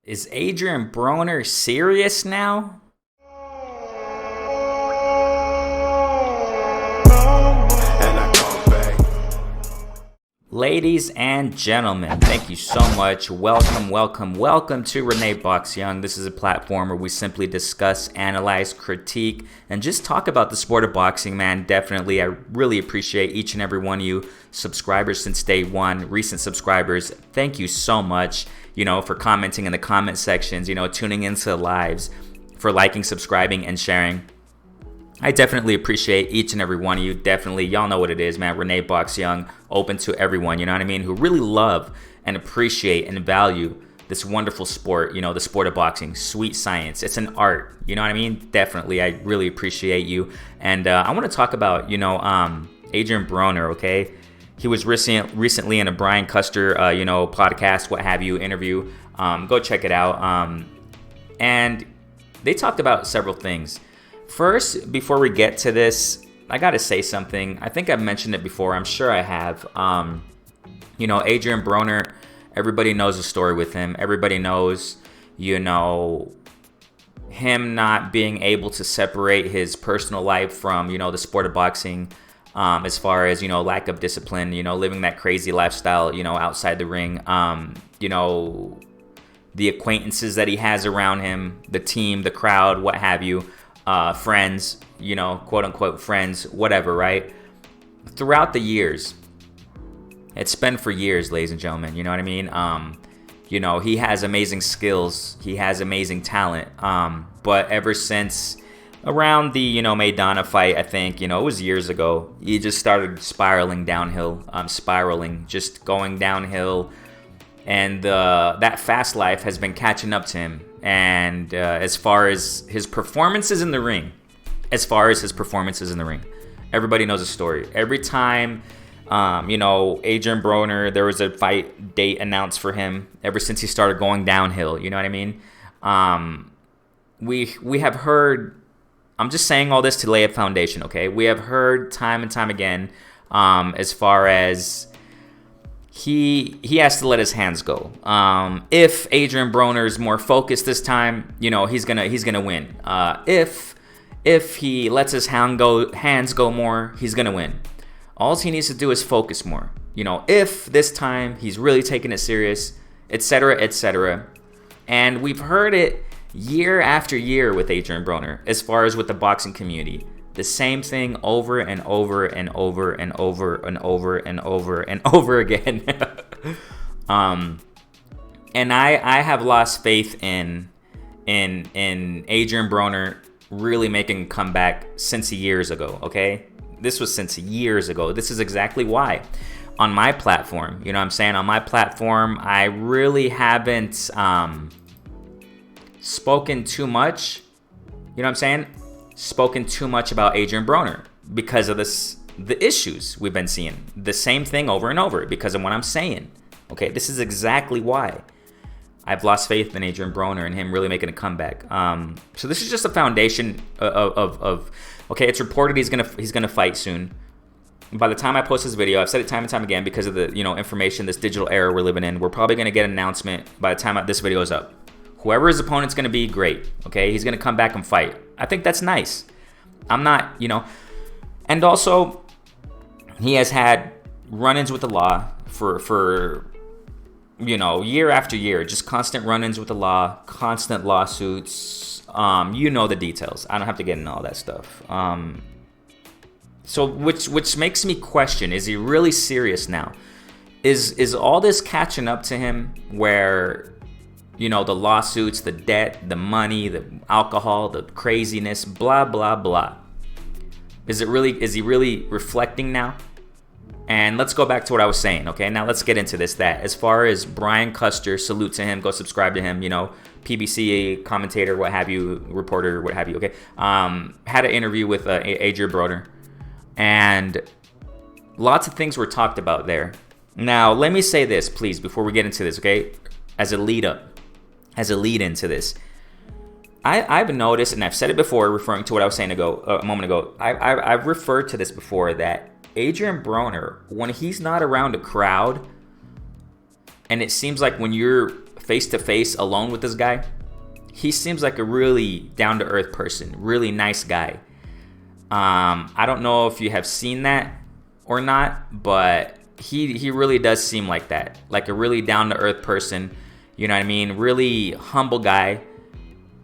Is Adrien Broner serious now? Ladies and gentlemen, thank you so much. Welcome to Renee Box Young. This is a platform where we simply discuss, analyze, critique, and just talk about the sport of boxing, man. Definitely, I really appreciate each and every one of you subscribers since day one, recent subscribers. Thank you so much, for commenting in the comment sections, tuning into the lives, for liking, subscribing, and sharing. I definitely appreciate each and every one of you. Definitely, y'all know what it is, man. Renee Box Young, open to everyone, you know what I mean? Who really love and appreciate and value this wonderful sport, the sport of boxing. Sweet science. It's an art, you know what I mean? Definitely, I really appreciate you. And I want to talk about, Adrien Broner, okay? He was recently in a Brian Custer, podcast, what have you, interview. Go check it out. And they talked about several things. First, before we get to this, I gotta say something. I think I've mentioned it before. I'm sure I have. Adrien Broner, everybody knows the story with him. Everybody knows, him not being able to separate his personal life from, the sport of boxing, as far as, lack of discipline, living that crazy lifestyle, outside the ring, the acquaintances that he has around him, the team, the crowd, what have you. Friends, quote unquote friends, whatever, right? Throughout the years, it's been for years, ladies and gentlemen, you know what I mean? He has amazing skills, he has amazing talent, but ever since around the, Maidana fight, I think, it was years ago, he just started spiraling downhill, just going downhill, and that fast life has been catching up to him. And as far as his performances in the ring, everybody knows the story. Every time, Adrien Broner, there was a fight date announced for him ever since he started going downhill. You know what I mean? We have heard, I'm just saying all this to lay a foundation, okay? We have heard time and time again, as far as he has to let his hands go. If Adrien Broner is more focused this time, he's gonna win. If he lets his hands go more, he's gonna win. All he needs to do is focus more. If this time he's really taking it serious, etc., etc. And we've heard it year after year with Adrien Broner, as far as with the boxing community. The same thing over and over and over and over and over and over and over again. And I have lost faith in Adrien Broner really making a comeback since years ago, okay? This was since years ago. This is exactly why. On my platform, on my platform, I really haven't spoken too much, spoken too much about Adrien Broner because of the issues we've been seeing. The same thing over and over because of what I'm saying. Okay, this is exactly why I've lost faith in Adrien Broner and him really making a comeback. So this is just a foundation of okay, it's reported he's gonna fight soon. By the time I post this video, I've said it time and time again, because of the information, this digital era we're living in, we're probably gonna get an announcement by the time this video is up. Whoever his opponent's going to be, great, okay? He's going to come back and fight. I think that's nice. I'm not, And also, he has had run-ins with the law for year after year. Just constant run-ins with the law, constant lawsuits. The details. I don't have to get into all that stuff. So, which makes me question, is he really serious now? Is all this catching up to him where... the lawsuits, the debt, the money, the alcohol, the craziness, blah, blah, blah. Is he really reflecting now? And let's go back to what I was saying, okay? Now let's get into this, that. As far as Brian Custer, salute to him, go subscribe to him, PBC commentator, what have you, reporter, what have you, okay? Had an interview with Adrien Broner. And lots of things were talked about there. Now, let me say this, please, before we get into this, okay? As a lead into this, I've noticed, and I've said it before, referring to what I was saying a moment ago. I've referred to this before, that Adrien Broner, when he's not around a crowd, and it seems like when you're face to face alone with this guy, he seems like a really down to earth person, really nice guy. I don't know if you have seen that or not, but he really does seem like that, like a really down to earth person. You know what I mean? Really humble guy,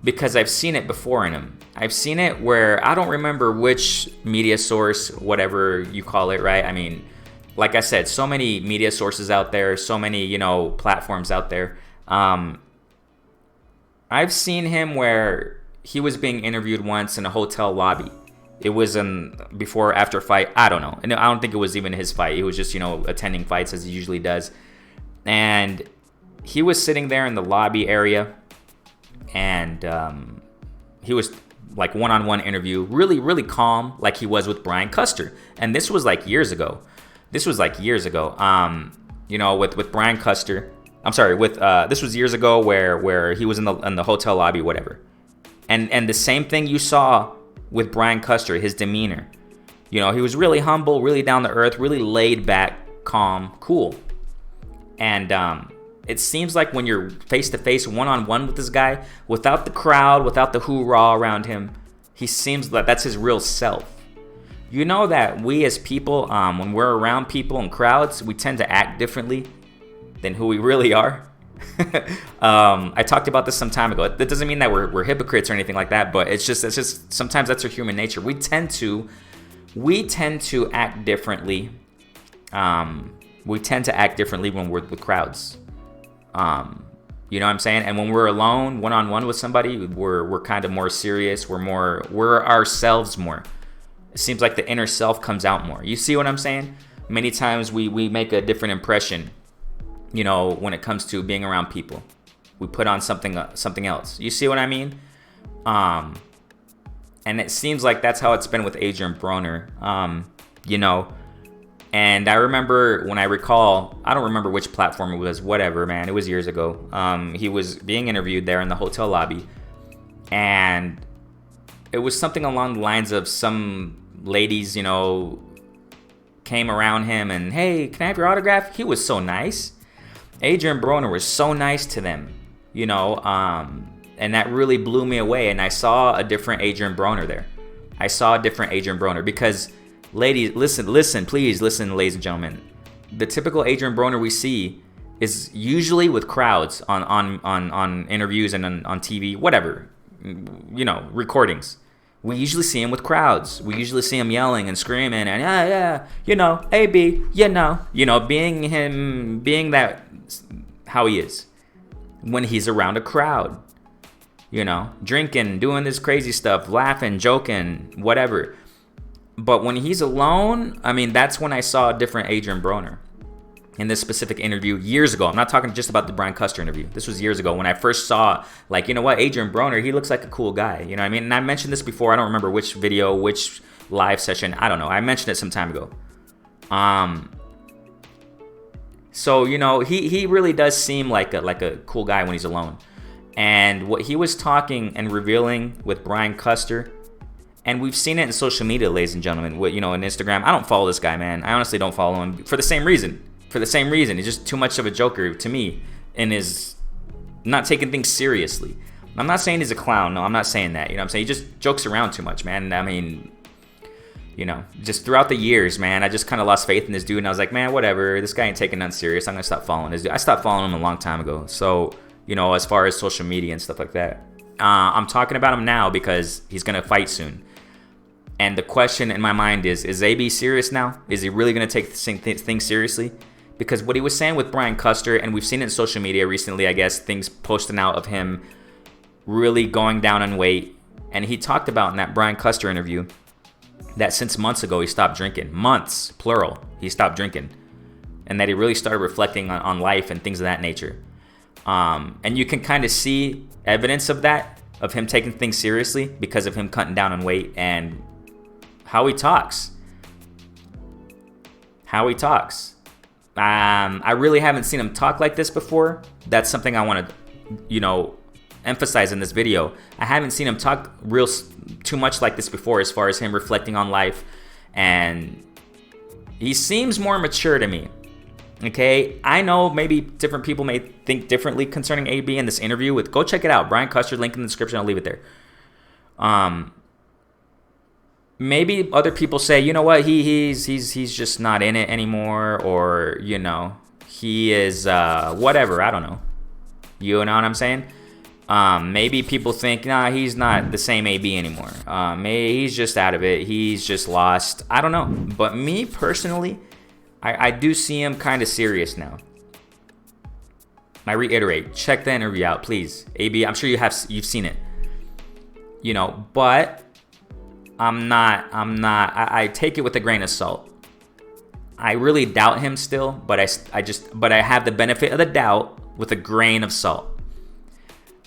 because I've seen it before in him. I've seen it where I don't remember which media source, whatever you call it, right? I mean, like I said, so many media sources out there, so many, you know, platforms out there. I've seen him where he was being interviewed once in a hotel lobby. It was before or after a fight. I don't know. And I don't think it was even his fight. He was just, you know, attending fights as he usually does. And he was sitting there in the lobby area, and he was like one-on-one interview, really, really calm, like he was with Brian Custer. And this was like years ago. You know, with Brian Custer. I'm sorry, this was years ago where he was in the hotel lobby, whatever. And the same thing you saw with Brian Custer, his demeanor. You know, he was really humble, really down to earth, really laid back, calm, cool. And it seems like when you're face to face, one-on-one with this guy, without the crowd, without the hoorah around him, he seems like that's his real self. You know that we as people, when we're around people in crowds, we tend to act differently than who we really are. I talked about this some time ago. That doesn't mean that we're hypocrites or anything like that, but it's just sometimes that's our human nature. We tend to act differently. We tend to act differently when we're with crowds. You know what I'm saying? And when we're alone, one-on-one with somebody, we're kind of more serious. We're ourselves more. It seems like the inner self comes out more. You see what I'm saying? Many times we make a different impression, you know, when it comes to being around people. We put on something else. You see what I mean? And it seems like that's how it's been with Adrien Broner. You know, and I remember I don't remember which platform it was, whatever, man. It was years ago. He was being interviewed there in the hotel lobby, and it was something along the lines of some ladies, you know, came around him and, hey, can I have your autograph? He was so nice. Adrien Broner was so nice to them, you know, and that really blew me away. And I saw a different Adrien Broner there. Because, ladies, listen, please listen, ladies and gentlemen. The typical Adrien Broner we see is usually with crowds on interviews and on TV, whatever, you know, recordings. We usually see him with crowds. We usually see him yelling and screaming and yeah, you know, AB, you know, being that how he is when he's around a crowd, you know, drinking, doing this crazy stuff, laughing, joking, whatever. But when he's alone, I mean, that's when I saw a different Adrien Broner in this specific interview years ago. I'm not talking just about the Brian Custer interview. This was years ago when I first saw, like, you know what, Adrien Broner, he looks like a cool guy. You know what I mean? And I mentioned this before. I don't remember which video, which live session. I don't know. I mentioned it some time ago. So, you know, he really does seem like a cool guy when he's alone. And what he was talking and revealing with Brian Custer, and we've seen it in social media, ladies and gentlemen, you know, on Instagram. I don't follow this guy, man. I honestly don't follow him for the same reason. He's just too much of a joker to me and is not taking things seriously. I'm not saying he's a clown. No, I'm not saying that. You know what I'm saying? He just jokes around too much, man. I mean, you know, just throughout the years, man, I just kind of lost faith in this dude. And I was like, man, whatever. This guy ain't taking nothing serious. I'm going to stop following this dude. I stopped following him a long time ago. So, you know, as far as social media and stuff like that, I'm talking about him now because he's going to fight soon. And the question in my mind is AB serious now? Is he really going to take things seriously? Because what he was saying with Brian Custer, and we've seen it in social media recently, I guess, things posting out of him really going down in weight. And he talked about in that Brian Custer interview that since months ago he stopped drinking. Months, plural, he stopped drinking. And that he really started reflecting on life and things of that nature. And you can kind of see evidence of that, of him taking things seriously because of him cutting down on weight and how he talks. I really haven't seen him talk like this before. That's something I want to, you know, emphasize in this video. I haven't seen him talk too much like this before, as far as him reflecting on life, and he seems more mature to me. Okay, I know maybe different people may think differently concerning AB in this interview. Go check it out. Brian Custer, link in the description. I'll leave it there. Maybe other people say, you know what, he's just not in it anymore, or he is whatever. I don't know. You know what I'm saying? Maybe people think, nah, he's not the same AB anymore. Maybe he's just out of it. He's just lost. I don't know. But me personally, I do see him kind of serious now. I reiterate, check the interview out, please. AB, I'm sure you've seen it. But I take it with a grain of salt. I really doubt him still, but I have the benefit of the doubt with a grain of salt.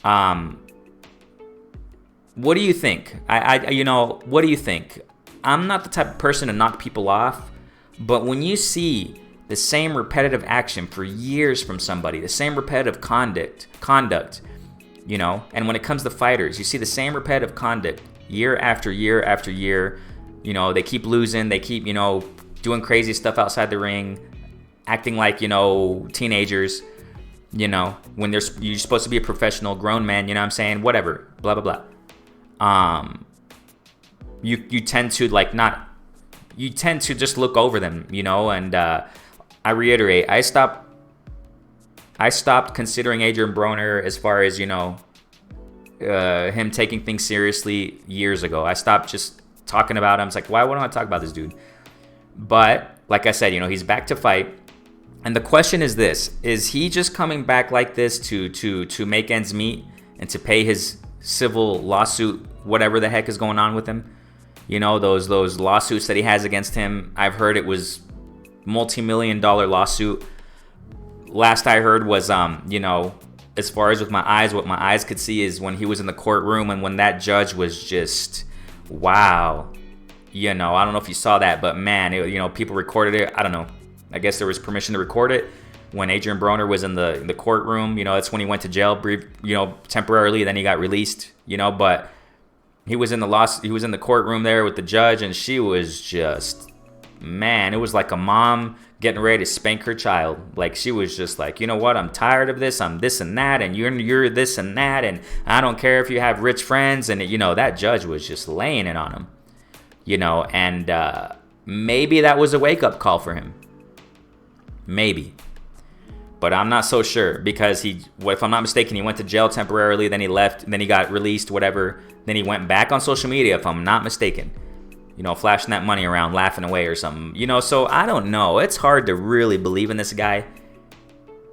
What do you think? What do you think? I'm not the type of person to knock people off, but when you see the same repetitive action for years from somebody, the same repetitive conduct, and when it comes to fighters, you see the same repetitive conduct year after year after year. They keep losing, they keep, doing crazy stuff outside the ring, acting like, teenagers, when you're supposed to be a professional grown man, you know what I'm saying? Whatever, blah, blah, blah. You tend to just look over them, and I reiterate, I stopped considering Adrien Broner as far as, him taking things seriously years ago. I stopped just talking about him. It's like, why wouldn't I talk about this dude? But like I said, he's back to fight. And the question is this: is he just coming back like this to make ends meet and to pay his civil lawsuit, whatever the heck is going on with him? Those lawsuits that he has against him. I've heard it was multi-million-dollar lawsuit. Last I heard was, as far as with my eyes, what my eyes could see is when he was in the courtroom and when that judge was just, wow. I don't know if you saw that, but man, people recorded it. I don't know. I guess there was permission to record it when Adrien Broner was in the courtroom. That's when he went to jail, temporarily. Then he got released. But he was in the courtroom there with the judge, and she was just, man, it was like a mom getting ready to spank her child. Like, she was just like, you know what? I'm tired of this. I'm this and that, and you're this and that, and I don't care if you have rich friends. And that judge was just laying it on him. And maybe that was a wake-up call for him. Maybe. But I'm not so sure, because if I'm not mistaken, he went to jail temporarily, then he left, then he got released, whatever. Then he went back on social media, if I'm not mistaken. Flashing that money around, laughing away or something. So I don't know. It's hard to really believe in this guy.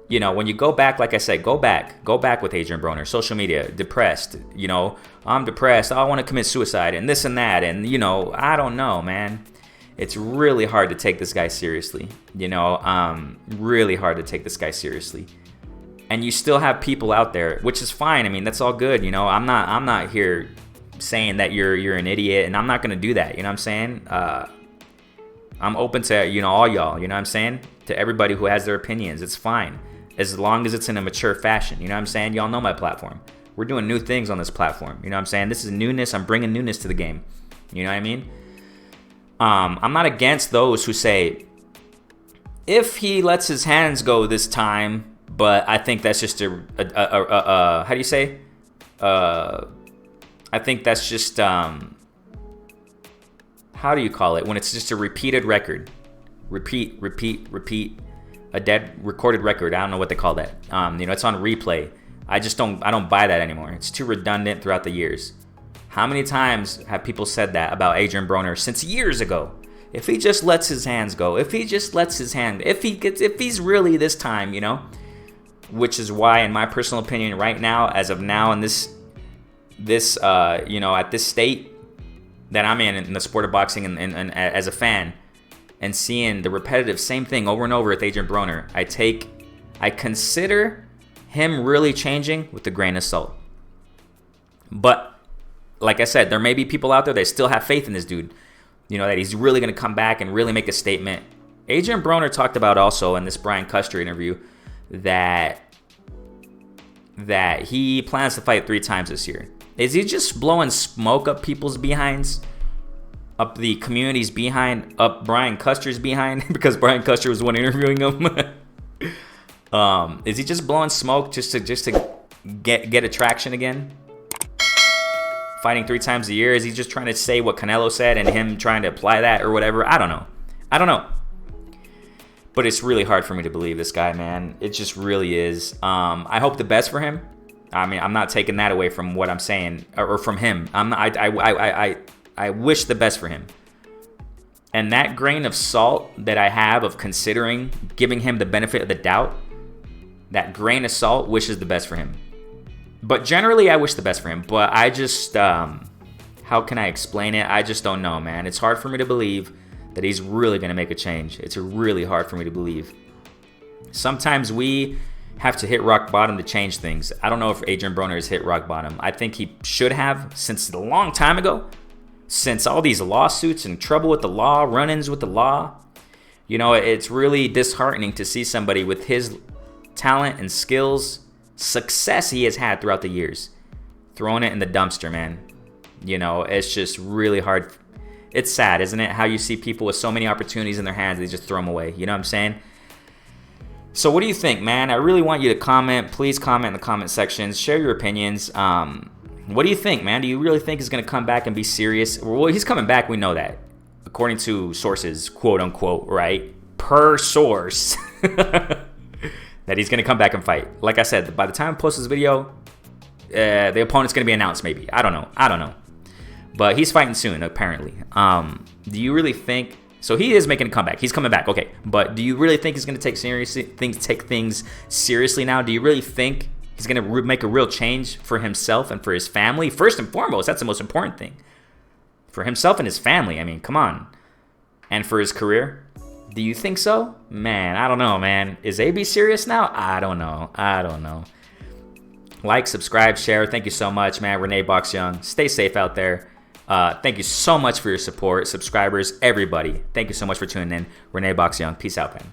When you go back, like I said, go back with Adrien Broner, social media, depressed, I'm depressed, I want to commit suicide, and this and that, and, I don't know, man. It's really hard to take this guy seriously, really hard to take this guy seriously. And you still have people out there, which is fine. I mean, that's all good, I'm not here saying that you're an idiot, and I'm not going to do that, you know what I'm saying? I'm open to, all y'all, you know what I'm saying? To everybody who has their opinions, it's fine. As long as it's in a mature fashion, you know what I'm saying? Y'all know my platform. We're doing new things on this platform, you know what I'm saying? This is newness. I'm bringing newness to the game. You know what I mean? I'm not against those who say, if he lets his hands go this time, but I think that's just how do you say? I think that's just, how do you call it? When it's just a repeated record. Repeat. A dead recorded record. I don't know what they call that. It's on replay. I don't buy that anymore. It's too redundant throughout the years. How many times have people said that about Adrien Broner since years ago? If he just lets his hands go, if he's really this time, which is why, in my personal opinion, right now, as of now, in this at this state that I'm in the sport of boxing, and as a fan, and seeing the repetitive same thing over and over with Adrien Broner, I consider him really changing with a grain of salt. But like I said, there may be people out there that still have faith in this dude, that he's really going to come back and really make a statement. Adrien Broner talked about also in this Brian Custer interview that he plans to fight 3 times this year. Is he just blowing smoke up people's behinds? Up the community's behind? Up Brian Custer's behind? Because Brian Custer was the one interviewing him? Is he just blowing smoke just to get attraction again? Fighting 3 times a year? Is he just trying to say what Canelo said and him trying to apply that or whatever? I don't know. But it's really hard for me to believe this guy, man. It just really is. I hope the best for him. I mean, I'm not taking that away from what I'm saying or from him. I wish the best for him. And that grain of salt that I have of considering giving him the benefit of the doubt, that grain of salt wishes the best for him. But generally, I wish the best for him. But I just, how can I explain it? I just don't know, man. It's hard for me to believe that he's really going to make a change. It's really hard for me to believe. Sometimes we have to hit rock bottom to change things. I don't know if Adrien Broner has hit rock bottom. I think he should have since a long time ago. Since all these lawsuits and trouble with the law, run-ins with the law. You know, it's really disheartening to see somebody with his talent and skills, success he has had throughout the years, throwing it in the dumpster, man. You know, it's just really hard. It's sad, isn't it? How you see people with so many opportunities in their hands, they just throw them away. You know what I'm saying? So what do you think, man? I really want you to comment. Please comment in the comment sections. Share your opinions. What do you think, man? Do you really think he's going to come back and be serious? Well, he's coming back. We know that. According to sources, quote unquote, right? Per source. That he's going to come back and fight. Like I said, by the time I post this video, the opponent's going to be announced maybe. I don't know. But he's fighting soon, apparently. Do you really think... So he is making a comeback. He's coming back, okay. But do you really think he's going to take things seriously now? Do you really think he's going to make a real change for himself and for his family? First and foremost, that's the most important thing. For himself and his family, I mean, come on. And for his career? Do you think so? Man, I don't know, man. Is AB serious now? I don't know. Like, subscribe, share. Thank you so much, man. Renee Box Young. Stay safe out there. Thank you so much for your support. Subscribers, everybody. Thank you so much for tuning in. Renee Box Young. Peace out, man.